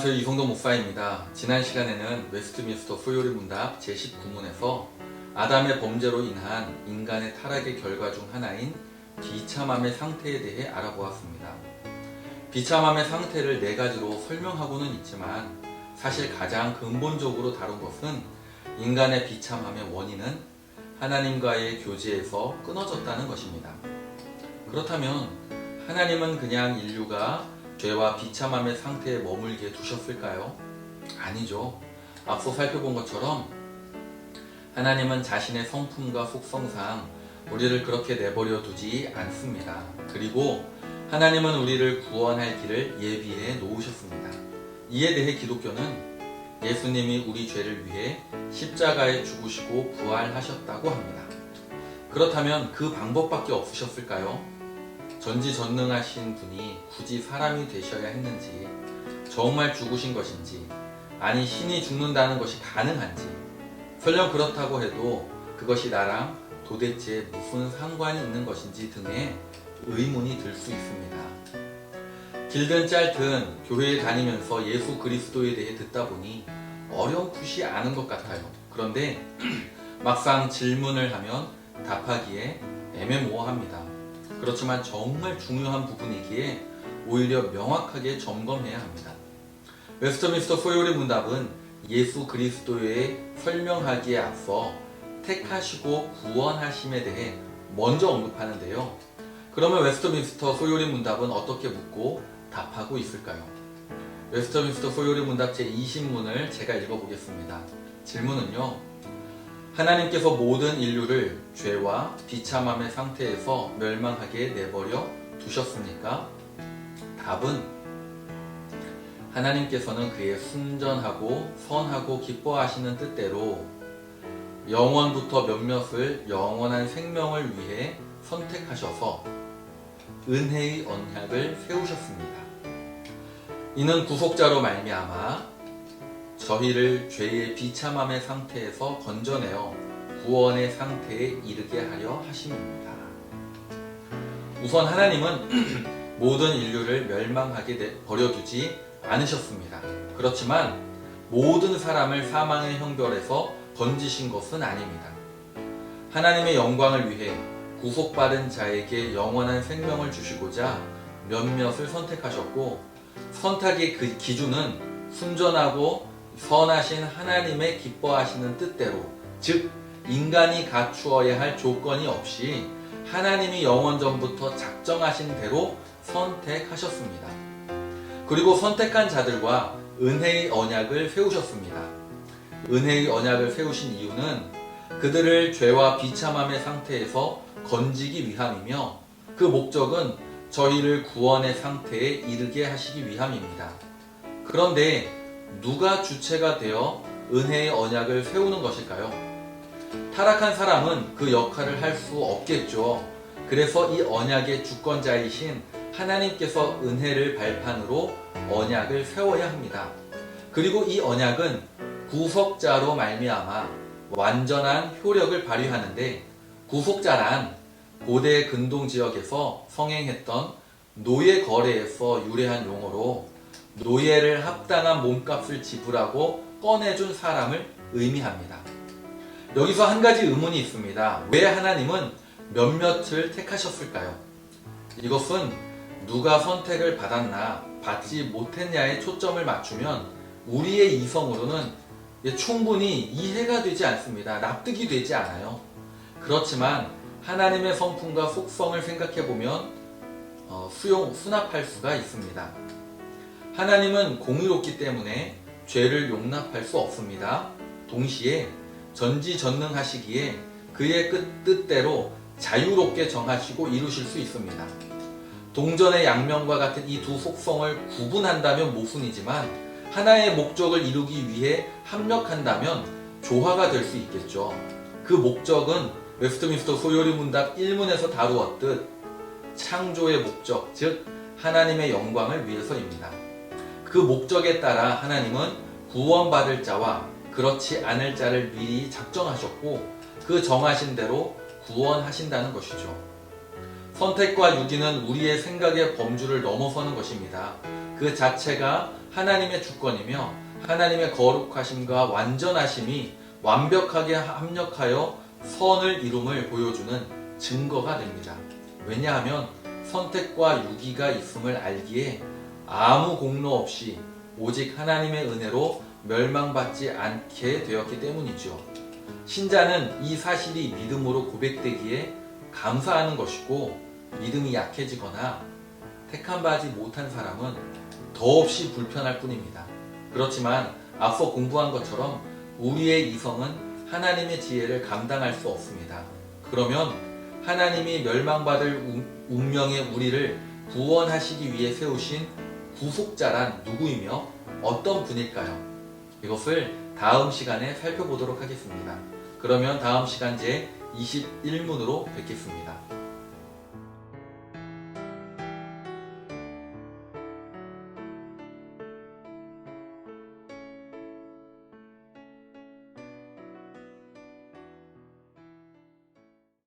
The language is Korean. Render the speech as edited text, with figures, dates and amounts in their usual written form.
안녕하세요. 이성도 목사입니다. 지난 시간에는 웨스트민스터 소요리 문답 제19문에서 아담의 범죄로 인한 인간의 타락의 결과 중 하나인 비참함의 상태에 대해 알아보았습니다. 비참함의 상태를 네 가지로 설명하고는 있지만 사실 가장 근본적으로 다룬 것은 인간의 비참함의 원인은 하나님과의 교제에서 끊어졌다는 것입니다. 그렇다면 하나님은 그냥 인류가 죄와 비참함의 상태에 머물게 두셨을까요? 아니죠. 앞서 살펴본 것처럼 하나님은 자신의 성품과 속성상 우리를 그렇게 내버려 두지 않습니다. 그리고 하나님은 우리를 구원할 길을 예비해 놓으셨습니다. 이에 대해 기독교는 예수님이 우리 죄를 위해 십자가에 죽으시고 부활하셨다고 합니다. 그렇다면 그 방법밖에 없으셨을까요? 전지전능하신 분이 굳이 사람이 되셔야 했는지, 정말 죽으신 것인지, 아니 신이 죽는다는 것이 가능한지, 설령 그렇다고 해도 그것이 나랑 도대체 무슨 상관이 있는 것인지 등의 의문이 들 수 있습니다. 길든 짧든 교회에 다니면서 예수 그리스도에 대해 듣다 보니 어렴풋이 아는 것 같아요. 그런데 막상 질문을 하면 답하기에 애매모호합니다. 그렇지만 정말 중요한 부분이기에 오히려 명확하게 점검해야 합니다. 웨스트민스터 소요리 문답은 예수 그리스도의 설명하기에 앞서 택하시고 구원하심에 대해 먼저 언급하는데요. 그러면 웨스트민스터 소요리 문답은 어떻게 묻고 답하고 있을까요? 웨스트민스터 소요리 문답 제20문을 제가 읽어보겠습니다. 질문은요, 하나님께서 모든 인류를 죄와 비참함의 상태에서 멸망하게 내버려 두셨습니까? 답은 하나님께서는 그의 순전하고 선하고 기뻐하시는 뜻대로 영원부터 몇몇을 영원한 생명을 위해 선택하셔서 은혜의 언약을 세우셨습니다. 이는 구속자로 말미암아 저희를 죄의 비참함의 상태에서 건져내어 구원의 상태에 이르게 하려 하심입니다. 우선 하나님은 모든 인류를 멸망하게 버려두지 않으셨습니다. 그렇지만 모든 사람을 사망의 형벌에서 건지신 것은 아닙니다. 하나님의 영광을 위해 구속받은 자에게 영원한 생명을 주시고자 몇몇을 선택하셨고, 선택의 그 기준은 순전하고 선하신 하나님의 기뻐하시는 뜻대로, 즉 인간이 갖추어야 할 조건이 없이 하나님이 영원전부터 작정하신 대로 선택하셨습니다. 그리고 선택한 자들과 은혜의 언약을 세우셨습니다. 은혜의 언약을 세우신 이유는 그들을 죄와 비참함의 상태에서 건지기 위함이며, 그 목적은 저희를 구원의 상태에 이르게 하시기 위함입니다. 그런데 누가 주체가 되어 은혜의 언약을 세우는 것일까요? 타락한 사람은 그 역할을 할 수 없겠죠. 그래서 이 언약의 주권자이신 하나님께서 은혜를 발판으로 언약을 세워야 합니다. 그리고 이 언약은 구속자로 말미암아 완전한 효력을 발휘하는데, 구속자란 고대 근동 지역에서 성행했던 노예 거래에서 유래한 용어로 노예를 합당한 몸값을 지불하고 꺼내준 사람을 의미합니다. 여기서 한 가지 의문이 있습니다. 왜 하나님은 몇몇을 택하셨을까요? 이것은 누가 선택을 받았나 받지 못했냐에 초점을 맞추면 우리의 이성으로는 충분히 이해가 되지 않습니다. 납득이 되지 않아요. 그렇지만 하나님의 성품과 속성을 생각해보면 수납할 수가 있습니다. 하나님은 공의롭기 때문에 죄를 용납할 수 없습니다. 동시에 전지전능하시기에 그의 뜻대로 자유롭게 정하시고 이루실 수 있습니다. 동전의 양면과 같은 이 두 속성을 구분한다면 모순이지만 하나의 목적을 이루기 위해 합력한다면 조화가 될 수 있겠죠. 그 목적은 웨스트민스터 소요리 문답 1문에서 다루었듯 창조의 목적, 즉 하나님의 영광을 위해서입니다. 그 목적에 따라 하나님은 구원받을 자와 그렇지 않을 자를 미리 작정하셨고, 그 정하신 대로 구원하신다는 것이죠. 선택과 유기는 우리의 생각의 범주를 넘어서는 것입니다. 그 자체가 하나님의 주권이며 하나님의 거룩하심과 완전하심이 완벽하게 합력하여 선을 이룸을 보여주는 증거가 됩니다. 왜냐하면 선택과 유기가 있음을 알기에 아무 공로 없이 오직 하나님의 은혜로 멸망받지 않게 되었기 때문이죠. 신자는 이 사실이 믿음으로 고백되기에 감사하는 것이고, 믿음이 약해지거나 택함받지 못한 사람은 더없이 불편할 뿐입니다. 그렇지만 앞서 공부한 것처럼 우리의 이성은 하나님의 지혜를 감당할 수 없습니다. 그러면 하나님이 멸망받을 운명의 우리를 구원하시기 위해 세우신 구속자란 누구이며 어떤 분일까요? 이것을 다음 시간에 살펴보도록 하겠습니다. 그러면 다음 시간 제 21문으로 뵙겠습니다.